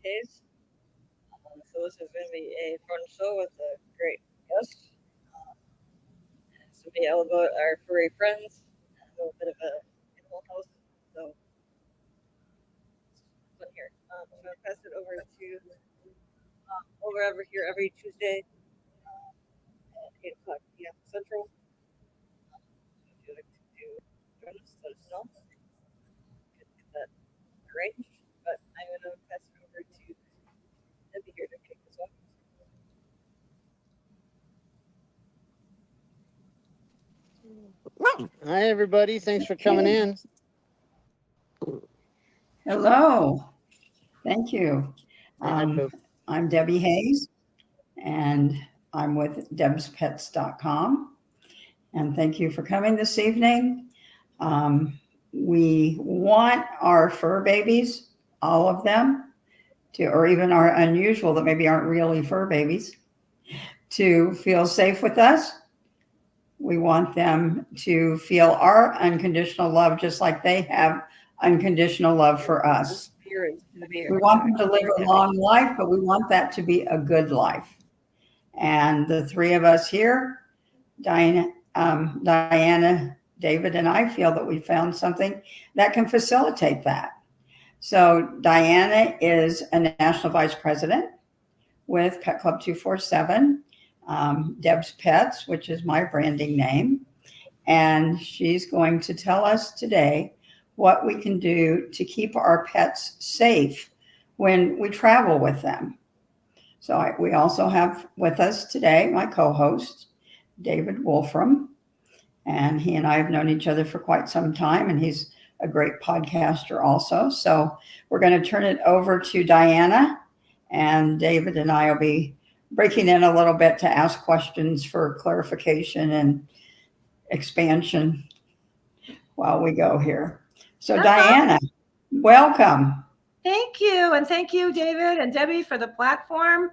Hayes. So this is going to be a fun show with a great guest. It's going to be all about our furry friends, a little bit of a animal house. So fun here. I'm going to pass it over here every Tuesday at 8 o'clock p.m. Central. If you'd like to join us, let us know. Get that arranged. But I'm going to pass it over to Debbie here to kick this off. Hi, everybody. Thanks for coming in. Hello. Thank you. I'm Debbie Hayes, and I'm with debspets.com. And thank you for coming this evening. We want our fur babies, all of them, or even our unusual that maybe aren't really fur babies, to feel safe with us. We want them to feel our unconditional love just like they have unconditional love for us. We want them to live a long life, but we want that to be a good life. And the three of us here, Dyanah, David, and I feel that we found something that can facilitate that. So Dyanah is a national vice president with Pet Club 247. Deb's Pets, which is my branding name. And she's going to tell us today what we can do to keep our pets safe when we travel with them. So we also have with us today my co-host, David Wolfram. And he and I have known each other for quite some time, and he's a great podcaster also. So we're going to turn it over to Dyanah, and David and I will be breaking in a little bit to ask questions for clarification and expansion while we go here. So Dyanah, welcome. Thank you. And thank you, David and Debbie, for the platform.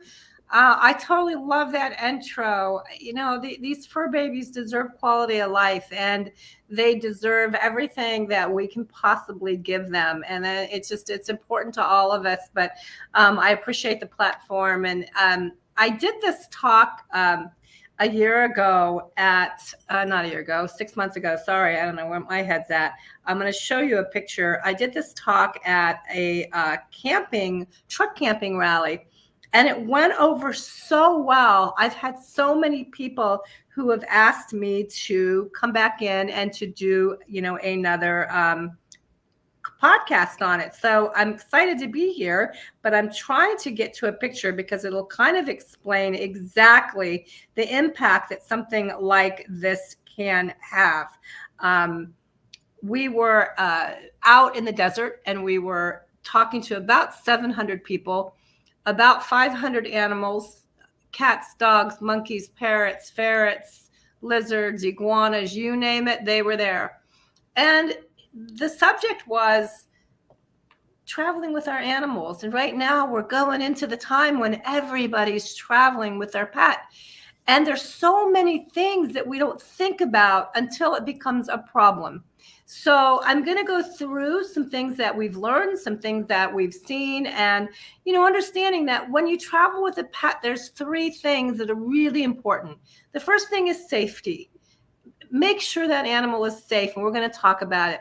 I totally love that intro. You know, these fur babies deserve quality of life, and they deserve everything that we can possibly give them. And it's important to all of us, but I appreciate the platform. And I did this talk a year ago not a year ago, 6 months ago. Sorry, I don't know where my head's at. I'm going to show you a picture. I did this talk at a truck camping rally, and it went over so well. I've had so many people who have asked me to come back in and to do, another podcast on it. So I'm excited to be here, but I'm trying to get to a picture because it'll kind of explain exactly the impact that something like this can have. We were out in the desert, and we were talking to about 700 people, about 500 animals, cats, dogs, monkeys, parrots, ferrets, lizards, iguanas, you name it, they were there. And the subject was traveling with our animals. And right now we're going into the time when everybody's traveling with their pet. And there's so many things that we don't think about until it becomes a problem. So I'm going to go through some things that we've learned, some things that we've seen, and, understanding that when you travel with a pet, there's three things that are really important. The first thing is safety. Make sure that animal is safe, and we're going to talk about it.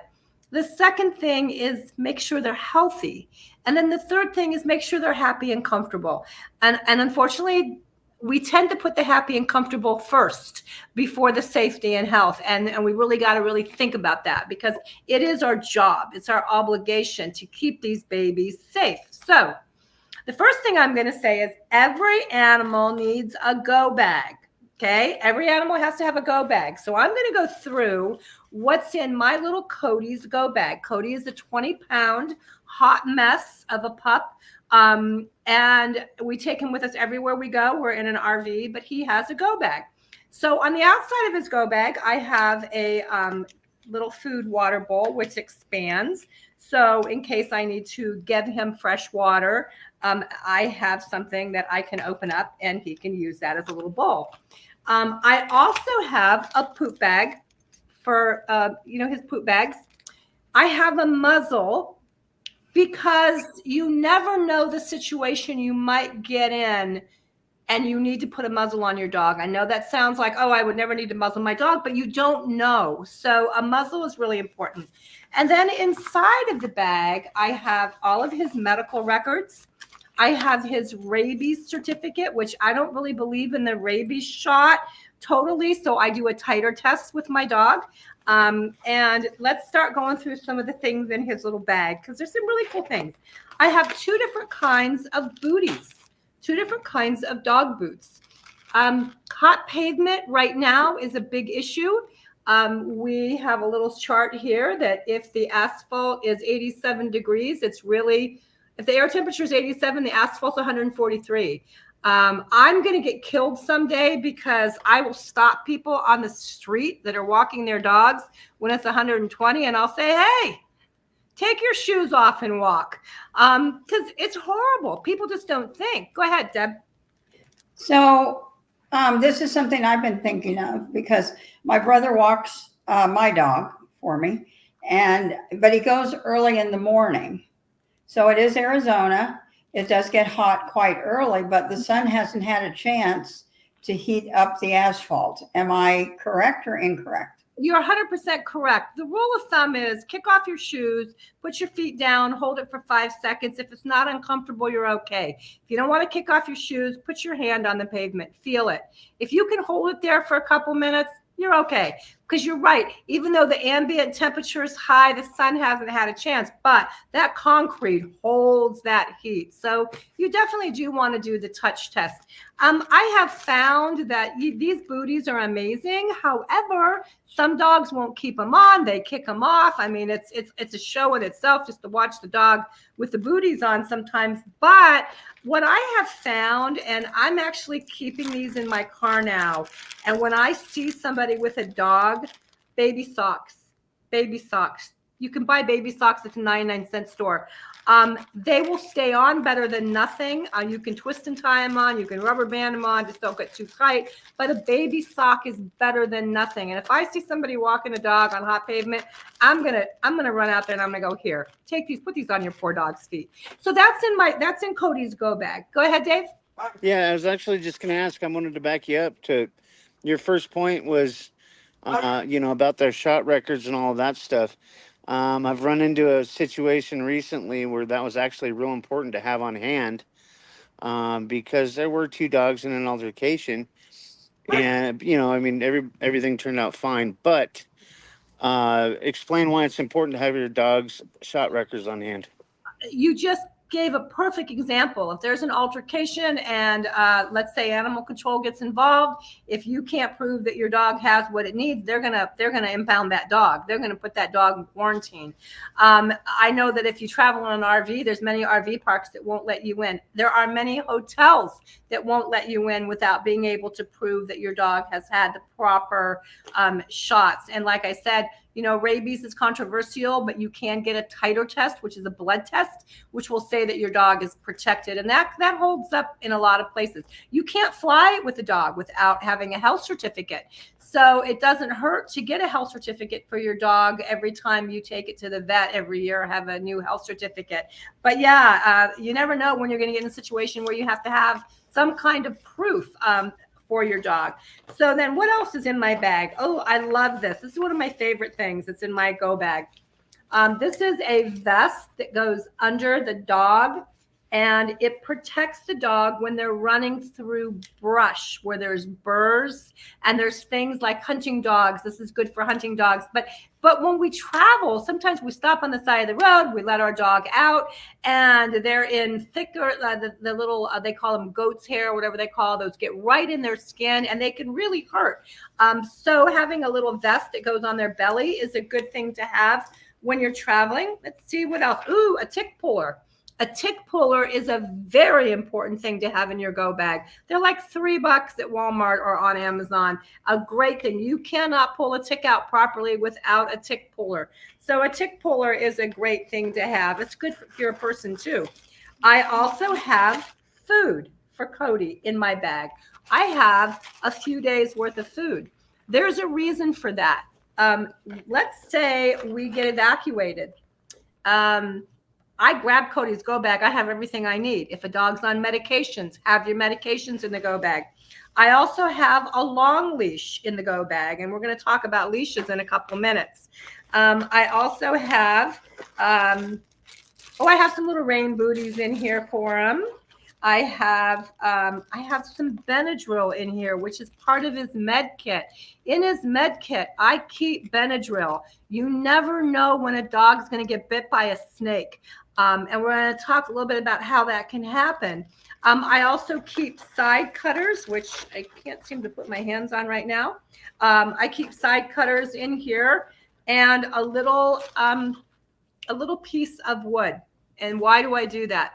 The second thing is make sure they're healthy. And then the third thing is make sure they're happy and comfortable. And unfortunately, we tend to put the happy and comfortable first before the safety and health. And we really got to really think about that, because it is our job. It's our obligation to keep these babies safe. So the first thing I'm going to say is every animal needs a go bag. Okay, every animal has to have a go bag. So I'm going to go through what's in my little Cody's go bag. Cody is a 20-pound hot mess of a pup. And we take him with us everywhere we go. We're in an RV, but he has a go bag. So on the outside of his go bag, I have a little food water bowl, which expands. So in case I need to give him fresh water, I have something that I can open up, and he can use that as a little bowl. I also have a poop bag for, his poop bags. I have a muzzle Because you never know the situation you might get in, and you need to put a muzzle on your dog. I know that sounds like, oh, I would never need to muzzle my dog, but you don't know. So a muzzle is really important. And then inside of the bag, I have all of his medical records. I have his rabies certificate, which I don't really believe in the rabies shot totally. So I do a titer test with my dog. And let's start going through some of the things in his little bag, because there's some really cool things. I have 2 different kinds of booties, 2 different kinds of dog boots. Hot pavement right now is a big issue. We have a little chart here that if the asphalt is 87 degrees, it's really, if the air temperature is 87, the asphalt's 143. I'm going to get killed someday because I will stop people on the street that are walking their dogs when it's 120, and I'll say, hey, take your shoes off and walk, because it's horrible. People just don't think. Go ahead, Deb. So this is something I've been thinking of, because my brother walks my dog for me, but he goes early in the morning. So it is Arizona. It does get hot quite early, but the sun hasn't had a chance to heat up the asphalt. Am I correct or incorrect? You're 100% correct. The rule of thumb is kick off your shoes, put your feet down, hold it for 5 seconds. If it's not uncomfortable, you're okay. If you don't want to kick off your shoes, put your hand on the pavement, feel it. If you can hold it there for a couple minutes, you're okay. Because you're right. Even though the ambient temperature is high, the sun hasn't had a chance, but that concrete holds that heat. So you definitely do want to do the touch test. I have found that these booties are amazing. However, some dogs won't keep them on. They kick them off. I mean, it's a show in itself just to watch the dog with the booties on sometimes. But what I have found, and I'm actually keeping these in my car now, and when I see somebody with a dog, baby socks. You can buy baby socks at the 99-cent store. They will stay on better than nothing. You can twist and tie them on. You can rubber band them on. Just don't get too tight. But a baby sock is better than nothing. And if I see somebody walking a dog on hot pavement, I'm gonna run out there and I'm gonna go, here, take these, put these on your poor dog's feet. So that's in Cody's go bag. Go ahead, Dave. Yeah, I was actually just going to ask. I wanted to back you up to your first point was, about their shot records and all of that stuff. I've run into a situation recently where that was actually real important to have on hand, because there were 2 dogs in an altercation, and everything turned out fine. But explain why it's important to have your dog's shot records on hand. You just gave a perfect example. If there's an altercation and let's say animal control gets involved, if you can't prove that your dog has what it needs, they're gonna impound that dog. They're gonna put that dog in quarantine. I know that if you travel in an RV, there's many RV parks that won't let you in. There are many hotels that won't let you in without being able to prove that your dog has had the proper shots. And like I said, rabies is controversial, but you can get a titer test, which is a blood test, which will say that your dog is protected. And that holds up in a lot of places. You can't fly with a dog without having a health certificate. So it doesn't hurt to get a health certificate for your dog every time you take it to the vet every year, have a new health certificate. But yeah, you never know when you're going to get in a situation where you have to have some kind of proof for your dog. So then what else is in my bag? Oh, I love this. This is one of my favorite things that's in my go bag. This is a vest that goes under the dog, and it protects the dog when they're running through brush where there's burrs and there's things like hunting dogs. This is good for hunting dogs. But when we travel, sometimes we stop on the side of the road, we let our dog out, and they're in thicker, the little, they call them goat's hair, whatever they call those, get right in their skin, and they can really hurt. So having a little vest that goes on their belly is a good thing to have when you're traveling. Let's see what else. Ooh, a tick puller. A tick puller is a very important thing to have in your go bag. They're like $3 at Walmart or on Amazon. A great thing. You cannot pull a tick out properly without a tick puller. So a tick puller is a great thing to have. It's good for your person too. I also have food for Cody in my bag. I have a few days worth of food. There's a reason for that. Let's say we get evacuated. I grab Cody's go bag. I have everything I need. If a dog's on medications, have your medications in the go bag. I also have a long leash in the go bag, and we're going to talk about leashes in a couple of minutes. I also have, I have some little rain booties in here for him. I have some Benadryl in here, which is part of his med kit. In his med kit, I keep Benadryl. You never know when a dog's going to get bit by a snake. And we're going to talk a little bit about how that can happen. I also keep side cutters, which I can't seem to put my hands on right now. I keep side cutters in here and a little piece of wood. And why do I do that?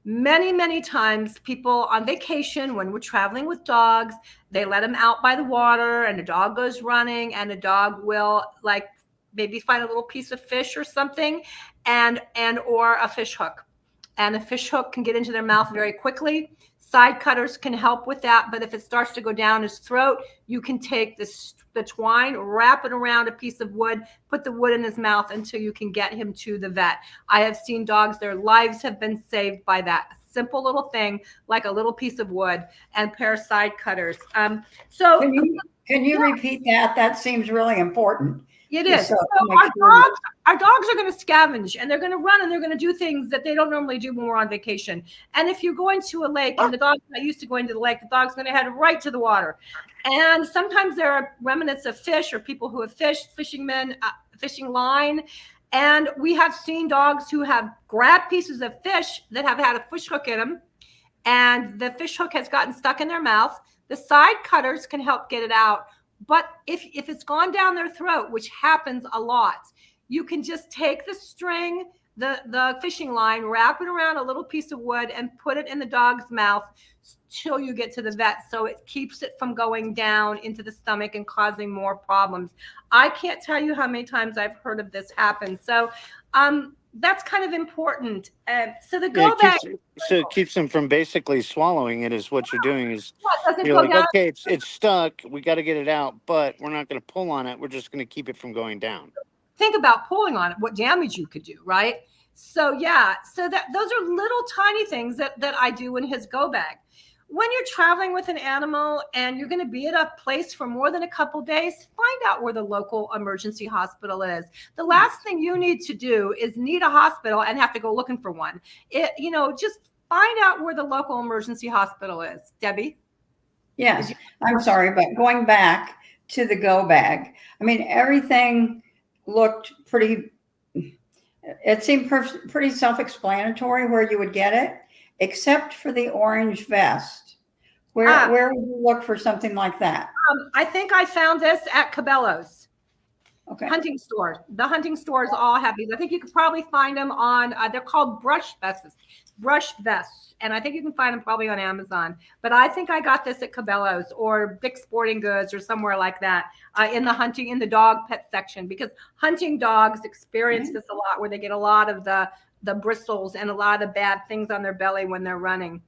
Many, many times people on vacation, when we're traveling with dogs, they let them out by the water and the dog goes running, and the dog will like maybe find a little piece of fish or something and or a fish hook. And a fish hook can get into their mouth very quickly. Side cutters can help with that, but if it starts to go down his throat, you can take the twine, wrap it around a piece of wood, put the wood in his mouth until you can get him to the vet. I have seen dogs, their lives have been saved by that. A simple little thing, like a little piece of wood and a pair of side cutters. So can you repeat that? That seems really important. It is. So our dogs are going to scavenge, and they're going to run, and they're going to do things that they don't normally do when we're on vacation. And if you're going to a lake, and the dog's not used to going to the lake, the dog's going to head right to the water. And sometimes there are remnants of fish or people who have fished, fishermen, fishing line. And we have seen dogs who have grabbed pieces of fish that have had a fish hook in them, and the fish hook has gotten stuck in their mouth. The side cutters can help get it out. But if it's gone down their throat, which happens a lot, you can just take the string, the fishing line, wrap it around a little piece of wood and put it in the dog's mouth till you get to the vet. So it keeps it from going down into the stomach and causing more problems. I can't tell you how many times I've heard of this happen. So that's kind of important. So the go bag. So it keeps them from basically swallowing it. Is what you're doing? Is you're like, okay, it's stuck. We got to get it out, but we're not going to pull on it. We're just going to keep it from going down. Think about pulling on it. What damage you could do, right? So yeah. So those are little tiny things that I do in his go bag. When you're traveling with an animal and you're going to be at a place for more than a couple days, find out where the local emergency hospital is. The last thing you need to do is need a hospital and have to go looking for one. Just find out where the local emergency hospital is. Debbie? Yes, I'm sorry, but going back to the go bag, I mean, everything looked it seemed pretty self-explanatory where you would get it, except for the orange vest. Where would you look for something like that? I think I found this at Cabela's. Okay. Hunting stores. The hunting stores all have these. I think you could probably find them on, they're called brush vests. And I think you can find them probably on Amazon. But I think I got this at Cabela's or Dick's Sporting Goods or somewhere like that in the dog pet section, because hunting dogs experience this a lot, where they get a lot of the bristles and a lot of bad things on their belly when they're running.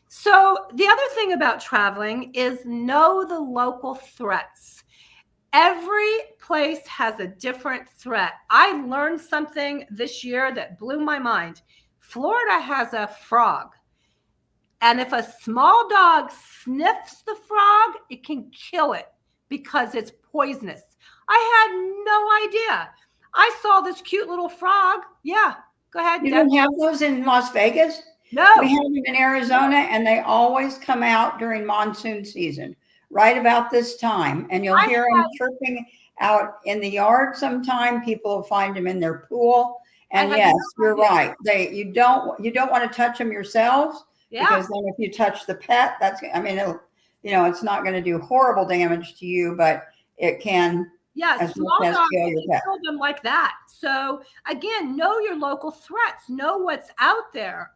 So the other thing about traveling is know the local threats. Every place has a different threat. I learned something this year that blew my mind. Florida has a frog. And if a small dog sniffs the frog, it can kill it because it's poisonous. I had no idea. I saw this cute little frog. Yeah, go ahead. You don't have those in Las Vegas? No. We have them in Arizona, and they always come out during monsoon season, right about this time. And you'll hear them chirping out in the yard sometime. People will find them in their pool. And yes, you're right. You don't want to touch them yourselves, because then if you touch the pet, it's not going to do horrible damage to you, but it can. Yes, small dogs can kill them like that. So again, know your local threats. Know what's out there.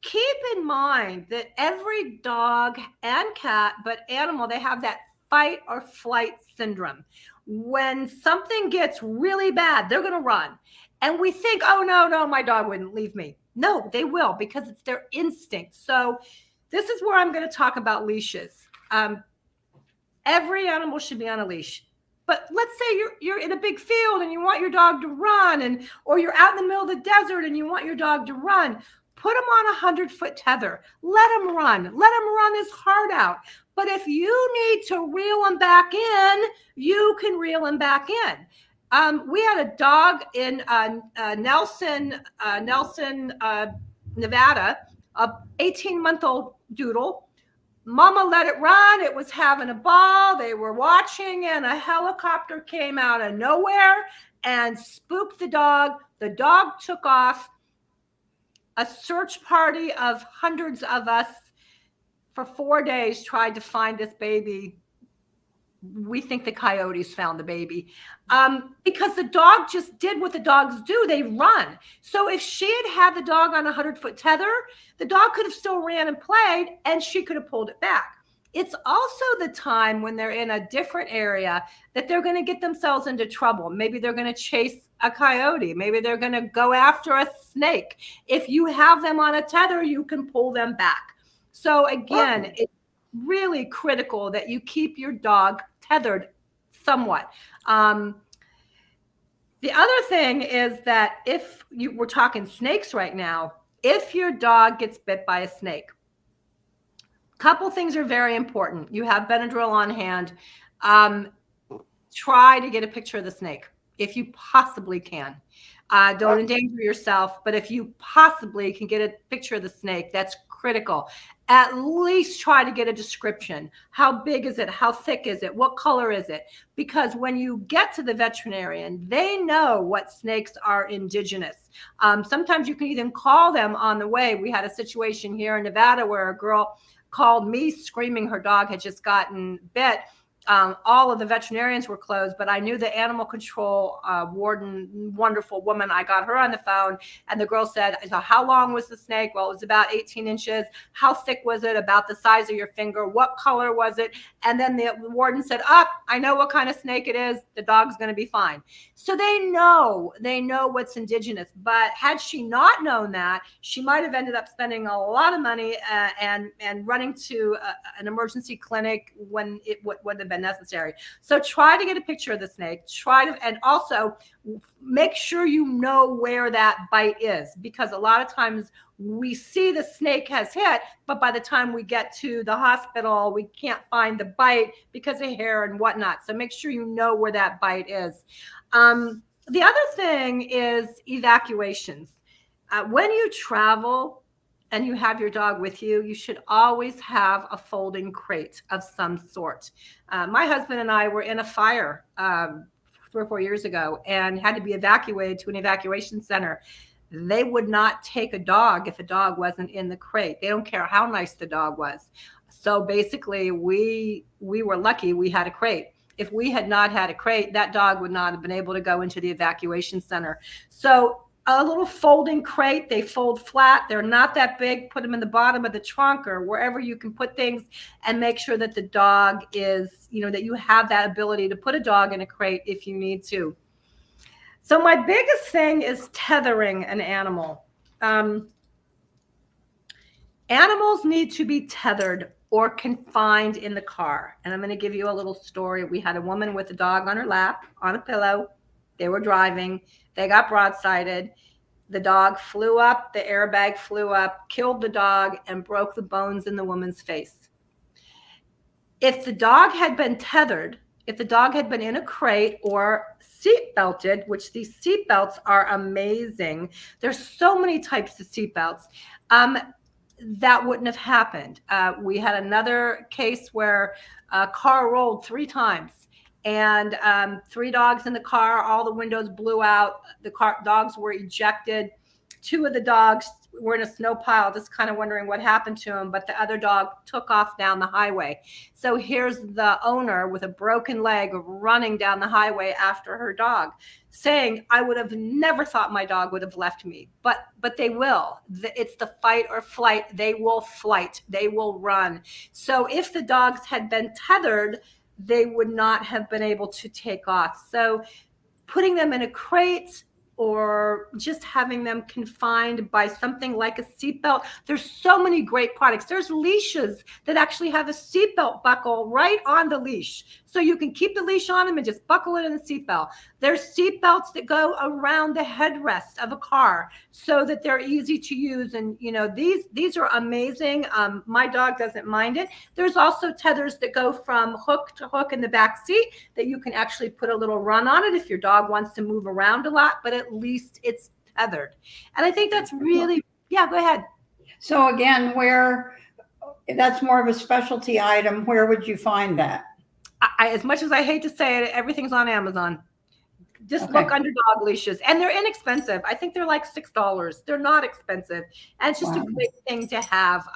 Keep in mind that every dog and cat, but animal, they have that fight or flight syndrome. When something gets really bad, they're going to run. And we think, oh, no, my dog wouldn't leave me. No, they will, because it's their instinct. So this is where I'm going to talk about leashes. Every animal should be on a leash. But let's say you're in a big field and you want your dog to run, or you're out in the middle of the desert and you want your dog to run. Put them on a 100-foot tether. Let them run. Let them run his heart out. But if you need to reel them back in, you can reel them back in. We had a dog in Nelson, Nevada, a 18-month-old doodle. Mama let it run. It was having a ball. They were watching, and a helicopter came out of nowhere and spooked the dog. The dog took off. A search party of hundreds of us for 4 days tried to find this baby. We think the coyotes found the baby because the dog just did what the dogs do. They run. So if she had the dog on a 100-foot tether, the dog could have still ran and played, and she could have pulled it back. It's also the time when they're in a different area that they're going to get themselves into trouble. Maybe they're going to chase a coyote. Maybe they're going to go after a snake. If you have them on a tether, you can pull them back. So again, it's really critical that you keep your dog tethered somewhat. The other thing is that if we're talking snakes right now, if your dog gets bit by a snake, couple things are very important. You have Benadryl on hand. Try to get a picture of the snake if you possibly can. Don't endanger yourself, but if you possibly can get a picture of the snake, that's critical. At least try to get a description. How big is it? How thick is it? What color is it? Because when you get to the veterinarian, they know what snakes are indigenous. Sometimes you can even call them on the way. We had a situation here in Nevada where a girl called me screaming her dog had just gotten bit. All of the veterinarians were closed, but I knew the animal control warden, wonderful woman. I got her on the phone, and the girl said, so how long was the snake? Well, it was about 18 inches. How thick was it? About the size of your finger. What color was it? And then the warden said, I know what kind of snake it is. The dog's going to be fine. So they know what's indigenous. But had she not known that, she might have ended up spending a lot of money and running to an emergency clinic when it would have been necessary. So try to get a picture of the snake. And also make sure you know where that bite is, because a lot of times we see the snake has hit, but by the time we get to the hospital, we can't find the bite because of hair and whatnot. So make sure you know where that bite is. The other thing is evacuations. When you travel and you have your dog with you, you should always have a folding crate of some sort. My husband and I were in a fire 3 or 4 years ago and had to be evacuated to an evacuation center. They would not take a dog if a dog wasn't in the crate. They don't care how nice the dog was. So basically, we were lucky we had a crate. If we had not had a crate, that dog would not have been able to go into the evacuation center. So a little folding crate, they fold flat. They're not that big. Put them in the bottom of the trunk or wherever you can put things, and make sure that the dog is, that you have that ability to put a dog in a crate if you need to. So my biggest thing is tethering an animal. Animals need to be tethered or confined in the car. And I'm going to give you a little story. We had a woman with a dog on her lap on a pillow. They were driving. They got broadsided. The dog flew up. The airbag flew up, killed the dog, and broke the bones in the woman's face. If the dog had been tethered, if the dog had been in a crate or seat belted, which these seat belts are amazing. There's so many types of seat belts. That wouldn't have happened. We had another case where a car rolled 3 times and 3 dogs in the car, all the windows blew out. The dogs were ejected. 2 of the dogs were in a snow pile, just kind of wondering what happened to them, but the other dog took off down the highway. So here's the owner with a broken leg running down the highway after her dog, saying, I would have never thought my dog would have left me, but they will. It's the fight or flight. They will flight. They will run. So if the dogs had been tethered, they would not have been able to take off. So putting them in a crate or just having them confined by something like a seatbelt. There's so many great products. There's leashes that actually have a seatbelt buckle right on the leash. So you can keep the leash on them and just buckle it in the seatbelt. There's seatbelts that go around the headrest of a car so that they're easy to use. And these are amazing. My dog doesn't mind it. There's also tethers that go from hook to hook in the back seat that you can actually put a little run on it if your dog wants to move around a lot, but at least it's tethered. And I think that's really, yeah, go ahead. So again, that's more of a specialty item, where would you find that? As much as I hate to say it, everything's on Amazon. Just look under dog leashes, and they're inexpensive. I think they're like $6. They're not expensive, and it's just a great thing to have.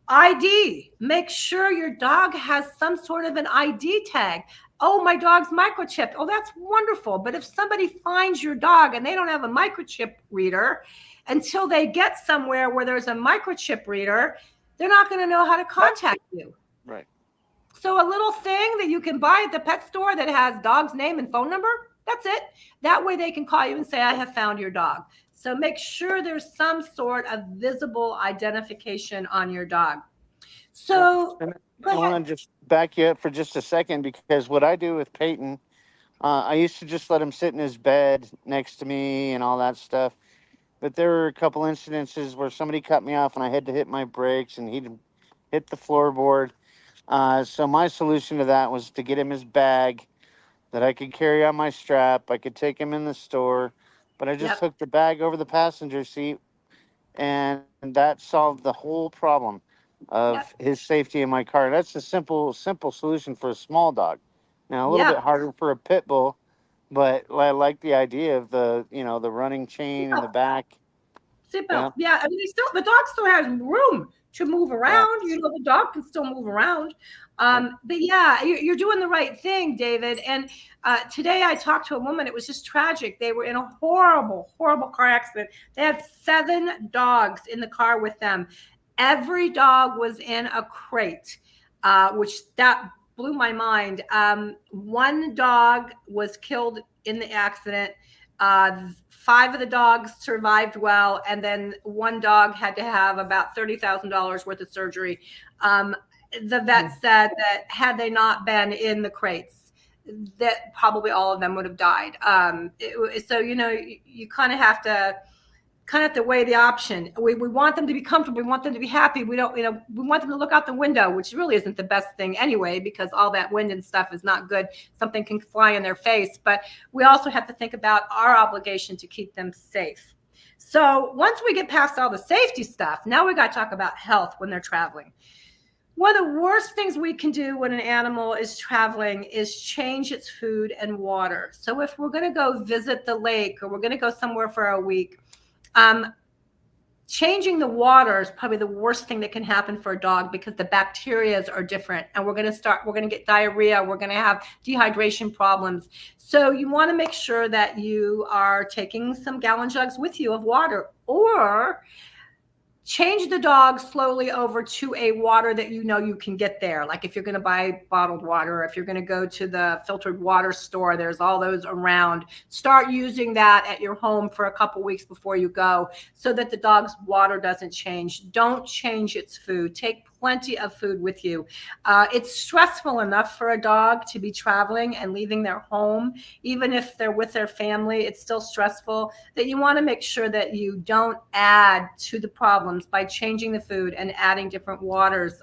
ID, make sure your dog has some sort of an ID tag. Oh, my dog's microchipped. Oh, that's wonderful. But if somebody finds your dog and they don't have a microchip reader, until they get somewhere where there's a microchip reader, they're not going to know how to contact you. Right. So a little thing that you can buy at the pet store that has dog's name and phone number, that's it. That way they can call you and say, I have found your dog. So make sure there's some sort of visible identification on your dog. So I want to just back you up for just a second, because what I do with Peyton, I used to just let him sit in his bed next to me and all that stuff. But there were a couple incidences where somebody cut me off and I had to hit my brakes and he'd hit the floorboard. So my solution to that was to get him his bag that I could carry on my strap. I could take him in the store, but I just hooked the bag over the passenger seat, and that solved the whole problem of his safety in my car. That's a simple solution for a small dog. Now, a little bit harder for a pit bull, but I like the idea of the running chain in the back. Seatbelt. Yeah, I mean, the dog still has room to move around. The dog can still move around. But yeah, you're doing the right thing, David. And today I talked to a woman. It was just tragic. They were in a horrible, horrible car accident. They had 7 dogs in the car with them. Every dog was in a crate, which that blew my mind. One dog was killed in the accident. 5 of the dogs survived well, and then one dog had to have about $30,000 worth of surgery. The vet said that had they not been in the crates, that probably all of them would have died. So you kind of have to weigh the option. We want them to be comfortable. We want them to be happy. We don't, we want them to look out the window, which really isn't the best thing anyway, because all that wind and stuff is not good. Something can fly in their face, but we also have to think about our obligation to keep them safe. So once we get past all the safety stuff, now we got to talk about health when they're traveling. One of the worst things we can do when an animal is traveling is change its food and water. So if we're going to go visit the lake, or we're going to go somewhere for a week, changing the water is probably the worst thing that can happen for a dog, because the bacteria are different, and we're going to get diarrhea. We're going to have dehydration problems. So you want to make sure that you are taking some gallon jugs with you of water, or change the dog slowly over to a water that you can get there. Like if you're going to buy bottled water, or if you're going to go to the filtered water store, there's all those around. Start using that at your home for a couple weeks before you go, so that the dog's water doesn't change. Don't change its food. Take plenty of food with you. It's stressful enough for a dog to be traveling and leaving their home. Even if they're with their family, it's still stressful. That you want to make sure that you don't add to the problems by changing the food and adding different waters.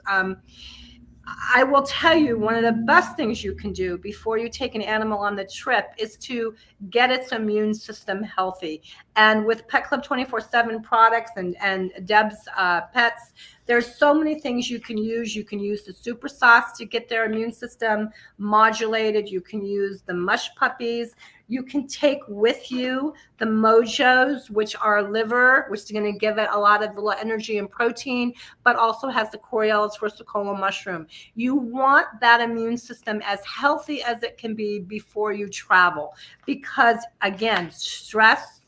I will tell you, one of the best things you can do before you take an animal on the trip is to get its immune system healthy. And with Pet Club 24/7 products and Deb's Pets, there's so many things you can use. You can use the super sauce to get their immune system modulated. You can use the mush puppies. You can take with you the mojos, which are liver, which is going to give it a lot of energy and protein, but also has the Coriellus versicolor mushroom. You want that immune system as healthy as it can be before you travel, because again, stress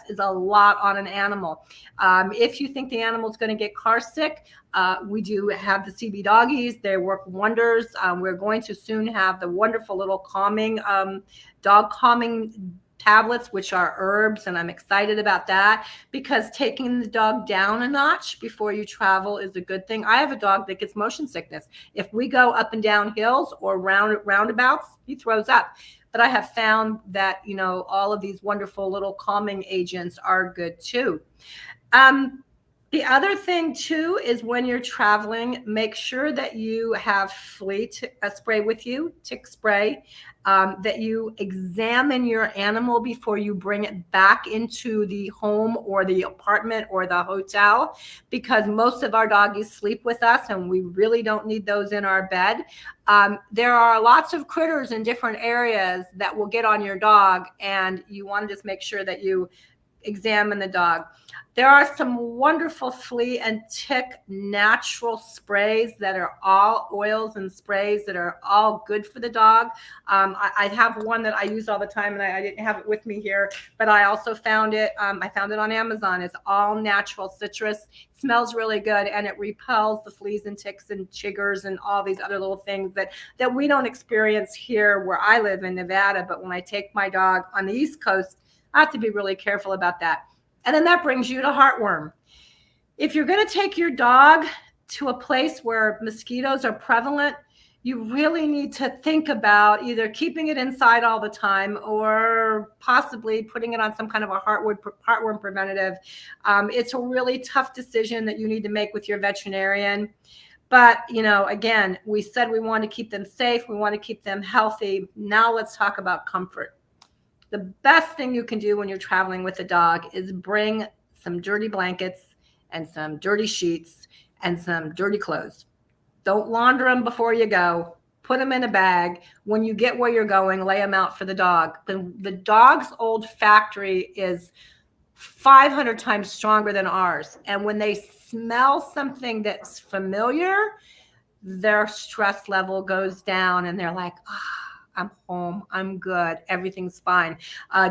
is a lot on an animal. If you think the animal is going to get car sick, we do have the CB doggies. They work wonders. We're going to soon have the wonderful little calming, dog calming tablets, which are herbs, and I'm excited about that because taking the dog down a notch before you travel is a good thing. I have a dog that gets motion sickness. If we go up and down hills or roundabouts, he throws up. But I have found that, you know, all of these wonderful little calming agents are good too. The other thing too is when you're traveling, make sure that you have flea spray with you, tick spray, that you examine your animal before you bring it back into the home or the apartment or the hotel, because most of our doggies sleep with us and we really don't need those in our bed. There are lots of critters in different areas that will get on your dog, and you want to just make sure that you examine the dog. There are some wonderful flea and tick natural sprays that are all oils and sprays that are all good for the dog. I have one that I use all the time, and I didn't have it with me here, but I also found it. I found it on Amazon. It's all natural citrus. It smells really good, and it repels the fleas and ticks and chiggers and all these other little things that we don't experience here where I live in Nevada. But when I take my dog on the East Coast, I have to be really careful about that. And then that brings you to heartworm. If you're going to take your dog to a place where mosquitoes are prevalent, you really need to think about either keeping it inside all the time or possibly putting it on some kind of a heartworm preventative. It's a really tough decision that you need to make with your veterinarian. But, you know, again, we said we want to keep them safe. We want to keep them healthy. Now let's talk about comfort. The best thing you can do when you're traveling with a dog is bring some dirty blankets and some dirty sheets and some dirty clothes. Don't launder them before you go. Put them in a bag. When you get where you're going, lay them out for the dog. The dog's olfactory is 500 times stronger than ours. And when they smell something that's familiar, their stress level goes down and they're like, I'm home. I'm good. Everything's fine.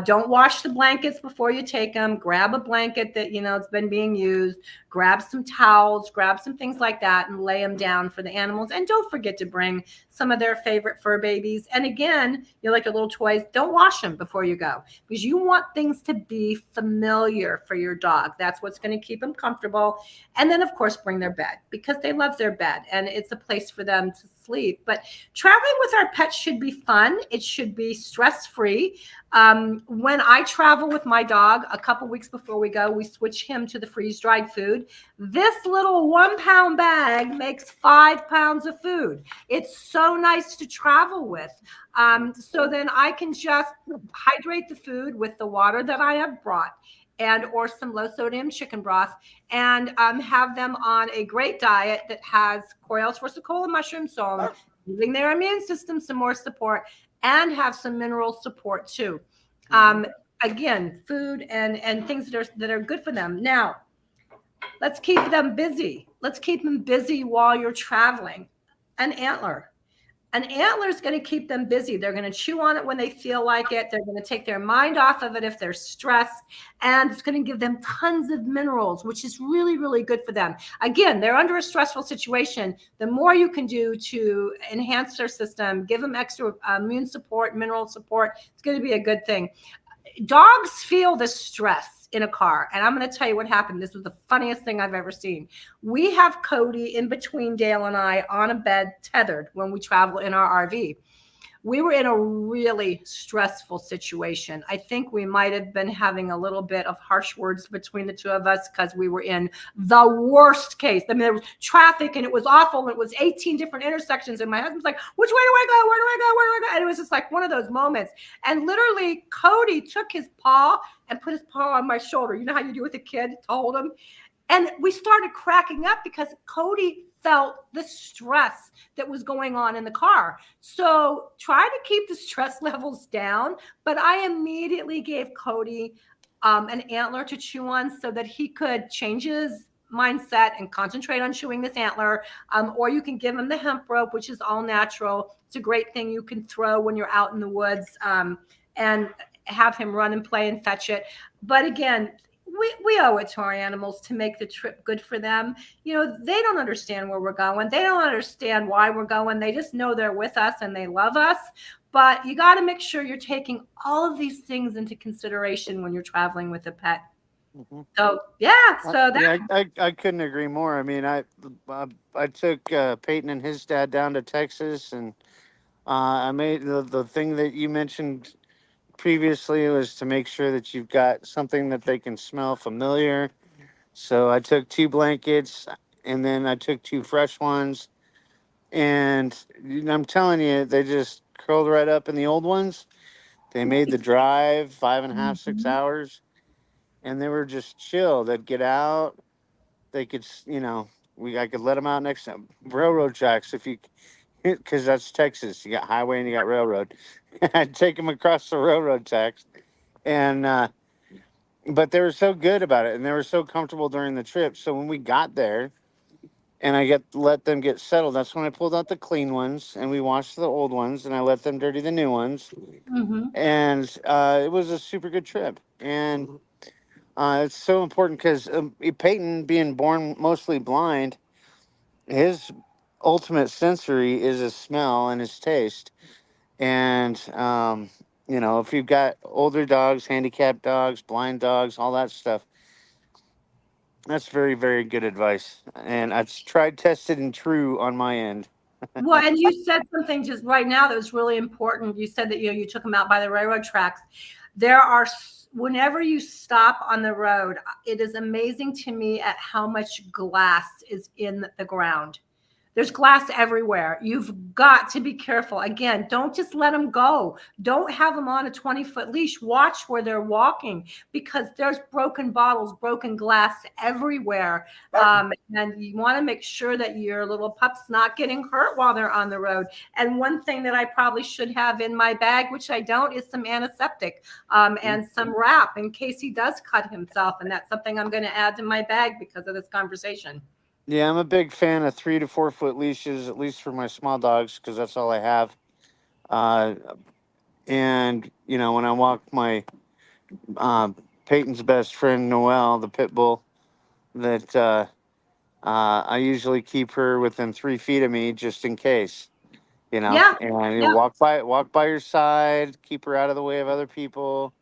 Don't wash the blankets before you take them. Grab a blanket that, you know, it's been being used. Grab some towels, grab some things like that and lay them down for the animals. And don't forget to bring some of their favorite fur babies. And again, you like your little toys. Don't wash them before you go because you want things to be familiar for your dog. That's what's going to keep them comfortable. And then, of course, bring their bed because they love their bed and it's a place for them to sleep. But traveling with our pets should be fun. It should be stress-free. When I travel with my dog, a couple weeks before we go, we switch him to the freeze-dried food. This little 1 pound bag makes 5 pounds of food. It's so nice to travel with. So then I can just hydrate the food with the water that I have brought and or some low sodium chicken broth and have them on a great diet that has Coreus versicolor mushrooms, so I'm giving their immune system some more support and have some mineral support too. Again, food and things that are good for them. Now, let's keep them busy. Let's keep them busy while you're traveling. An antler. An antler is going to keep them busy. They're going to chew on it when they feel like it. They're going to take their mind off of it if they're stressed. And it's going to give them tons of minerals, which is really, really good for them. Again, they're under a stressful situation. The more you can do to enhance their system, give them extra immune support, mineral support, it's going to be a good thing. Dogs feel the stress in a car. And I'm going to tell you what happened. This was the funniest thing I've ever seen. We have Cody in between Dale and I on a bed tethered when we travel in our RV. We were in a really stressful situation. I think we might have been having a little bit of harsh words between the two of us because we were in the worst case. I mean, there was traffic and it was awful. And it was 18 different intersections. And my husband's like, which way do I go? Where do I go? Where do I go? And it was just like one of those moments. And literally Cody took his paw and put his paw on my shoulder. You know how you do with a kid to hold him? And we started cracking up because Cody felt the stress that was going on in the car. So try to keep the stress levels down. But I immediately gave Cody an antler to chew on so that he could change his mindset and concentrate on chewing this antler. Or you can give him the hemp rope, which is all natural. It's a great thing you can throw when you're out in the woods and have him run and play and fetch it. But again, we owe it to our animals to make the trip good for them. They don't understand where we're going. They don't understand why we're going. They just know they're with us and they love us. But you got to make sure you're taking all of these things into consideration when you're traveling with a pet. Mm-hmm. So yeah, so that I couldn't agree more. I mean, I took Peyton and his dad down to Texas, and I made the thing that you mentioned previously was to make sure that you've got something that they can smell familiar. So I took 2 blankets, and then I took 2 fresh ones, and I'm telling you, they just curled right up in the old ones. They made the drive 5.5, 6 hours, and they were just chill. They'd get out. They could, I could let them out next to railroad tracks if you, because that's Texas. You got highway and you got railroad. I'd take them across the railroad tracks, and but they were so good about it, and they were so comfortable during the trip. So when we got there, and I let them get settled, that's when I pulled out the clean ones, and we washed the old ones, and I let them dirty the new ones, and it was a super good trip. And it's so important because Peyton, being born mostly blind, his ultimate sensory is his smell and his taste. And if you've got older dogs, handicapped dogs, blind dogs, all that stuff, that's very, very good advice. And it's tried, tested, and true on my end. Well, and you said something just right now that was really important. You said that you took them out by the railroad tracks. Whenever you stop on the road, it is amazing to me at how much glass is in the ground. There's glass everywhere. You've got to be careful. Again, don't just let them go. Don't have them on a 20-foot leash. Watch where they're walking, because there's broken bottles, broken glass everywhere. And you want to make sure that your little pup's not getting hurt while they're on the road. And one thing that I probably should have in my bag, which I don't, is some antiseptic and some wrap in case he does cut himself. And that's something I'm going to add to my bag because of this conversation. Yeah, I'm a big fan of 3 to 4 foot leashes, at least for my small dogs, because that's all I have. And when I walk my Peyton's best friend Noelle, the pit bull, that I usually keep her within 3 feet of me just in case. Yeah. And Yeah. walk by your side, keep her out of the way of other people,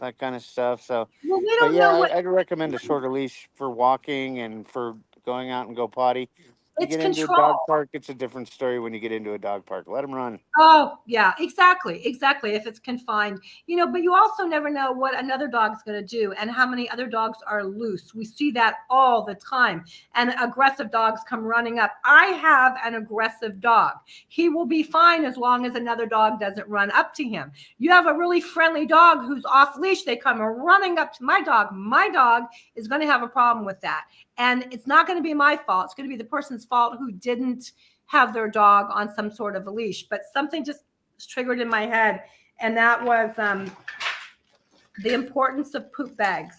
that kind of stuff. So, Well, we but don't yeah, know what I'd recommend a shorter leash for walking and for going out and go potty. You it's get into a control. dog park, it's a different story when you get into a dog park. Let them run. Oh, yeah, exactly. If it's confined, but you also never know what another dog's going to do and how many other dogs are loose. We see that all the time. And aggressive dogs come running up. I have an aggressive dog. He will be fine as long as another dog doesn't run up to him. You have a really friendly dog who's off leash. They come running up to my dog. My dog is going to have a problem with that. And it's not going to be my fault. It's going to be the person's fault who didn't have their dog on some sort of a leash. But something just triggered in my head, and that was the importance of poop bags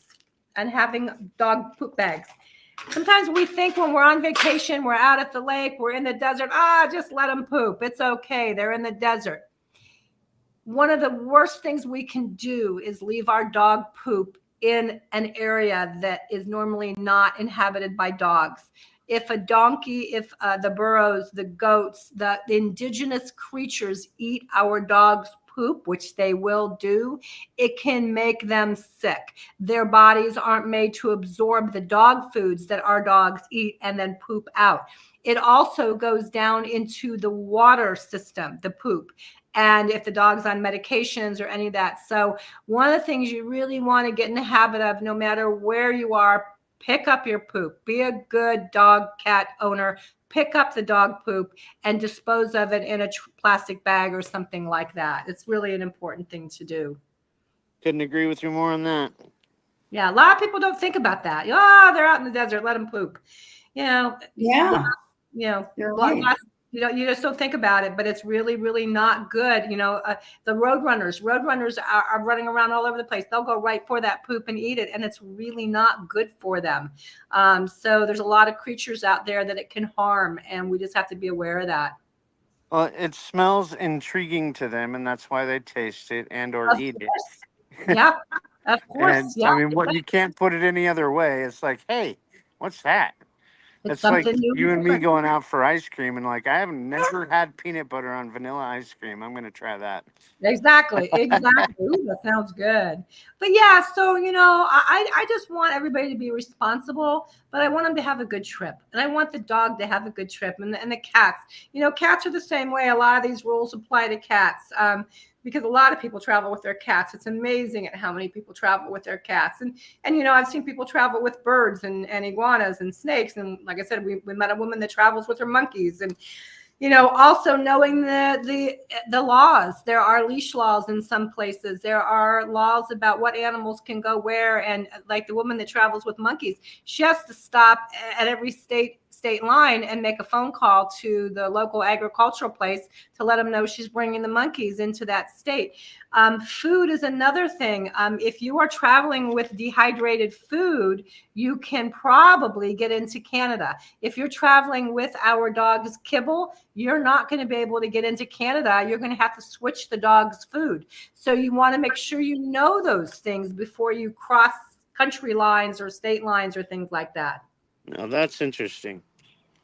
and having dog poop bags. Sometimes we think when we're on vacation, we're out at the lake, we're in the desert, just let them poop. It's okay. They're in the desert. One of the worst things we can do is leave our dog poop in an area that is normally not inhabited by dogs. If a donkey, if the burros, the goats, the indigenous creatures eat our dog's poop, which they will do, it can make them sick. Their bodies aren't made to absorb the dog foods that our dogs eat and then poop out. It also goes down into the water system, the poop. And if the dog's on medications or any of that. So one of the things you really want to get in the habit of, no matter where you are, pick up your poop. Be a good dog, cat owner. Pick up the dog poop and dispose of it in a plastic bag or something like that. It's really an important thing to do. Couldn't agree with you more on that. Yeah, a lot of people don't think about that. Oh, they're out in the desert. Let them poop. Yeah. You're right. You just don't think about it, but it's really, really not good. The roadrunners are running around all over the place. They'll go right for that poop and eat it, and it's really not good for them. So there's a lot of creatures out there that it can harm, and we just have to be aware of that. Well, it smells intriguing to them, and that's why they taste it and or eat it. Yeah. Of course, And yeah. I mean, what, you can't put it any other way. It's like, hey, what's that? It's It's like something new you and and me different. going out for ice cream and like, I haven't never had peanut butter on vanilla ice cream. I'm gonna try that. Exactly, exactly. Ooh, that sounds good. But yeah, so I just want everybody to be responsible, but I want them to have a good trip, and I want the dog to have a good trip, and the cats. Cats are the same way. A lot of these rules apply to cats. Because a lot of people travel with their cats. It's amazing at how many people travel with their cats. And I've seen people travel with birds and iguanas and snakes. And like I said, we met a woman that travels with her monkeys. And also knowing the laws. There are leash laws in some places. There are laws about what animals can go where. And like the woman that travels with monkeys, she has to stop at every state line and make a phone call to the local agricultural place to let them know she's bringing the monkeys into that state. Food is another thing. If you are traveling with dehydrated food, you can probably get into Canada. If you're traveling with our dog's kibble, you're not going to be able to get into Canada. You're going to have to switch the dog's food. So you want to make sure you know those things before you cross country lines or state lines or things like that. Now that's interesting.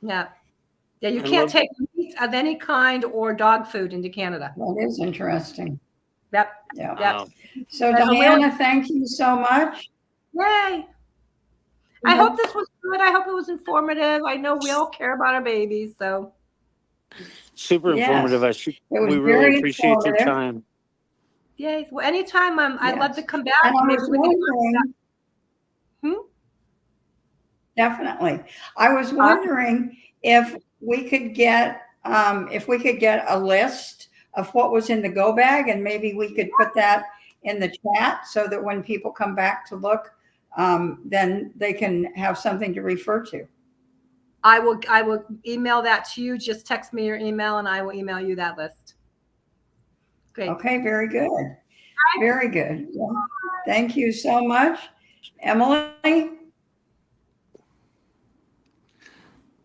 Yeah. Yeah, you I can't love. take meat of any kind or dog food into Canada. That is interesting. Yep. Yeah. Yep. Wow. So But really, Dyanah, thank you so much. yay. I hope this was good. I hope it was informative. I know we all care about our babies, so Super informative. Yes, it was We really very appreciate your informative. time. yay. Well, anytime I'd love to Yes. come And back. I Maybe was we can talk wondering, about. definitely, I was wondering if we could get a list of what was in the go bag, and maybe we could put that in the chat so that when people come back to look, then they can have something to refer to. I will email that to you. Just text me your email and I will email you that list. Great. Okay, very good. Very good. Well, thank you so much. Emily?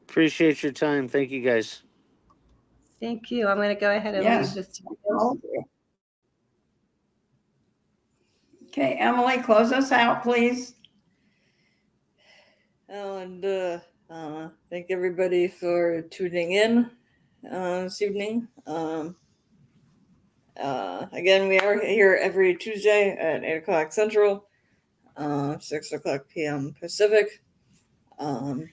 Appreciate your time. Thank you guys. Thank you. I'm going to go ahead and leave Yes. this. Okay, Emily, close us out, please. And thank everybody for tuning in this evening. Again, we are here every Tuesday at 8 o'clock Central, 6 o'clock p.m. Pacific. And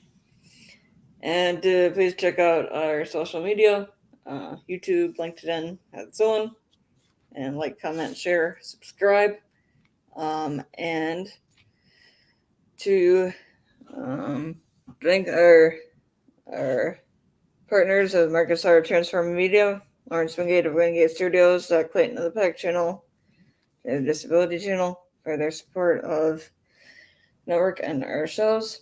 please check out our social media, YouTube, LinkedIn, and so on. And like, comment, share, subscribe. And to thank our partners of Marcus Howard Transform Media, Lawrence Wingate of Wingate Studios, Clayton of the Pack Channel, and the Disability Channel for their support of network and our shows.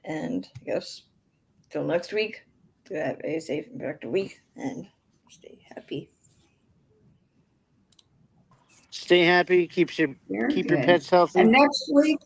And I guess till next week, to have a safe and productive week and stay happy. Stay happy. Keep your Very keep your good. pets healthy. And next week,